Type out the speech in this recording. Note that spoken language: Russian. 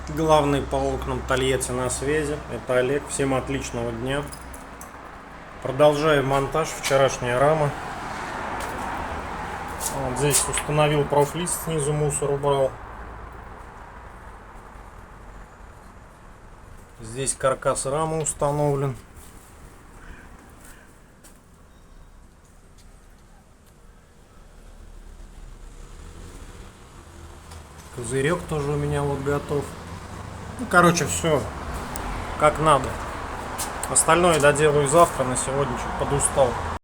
Главный по окнам Тольятти на связи. Это Олег. Всем отличного дня. Продолжаю монтаж. Вчерашняя рама. Вот здесь установил профлист, снизу мусор убрал. Здесь каркас рамы установлен. Козырек тоже у меня вот готов. Ну, короче, все как надо. Остальное доделаю завтра. На сегодня чуть подустал.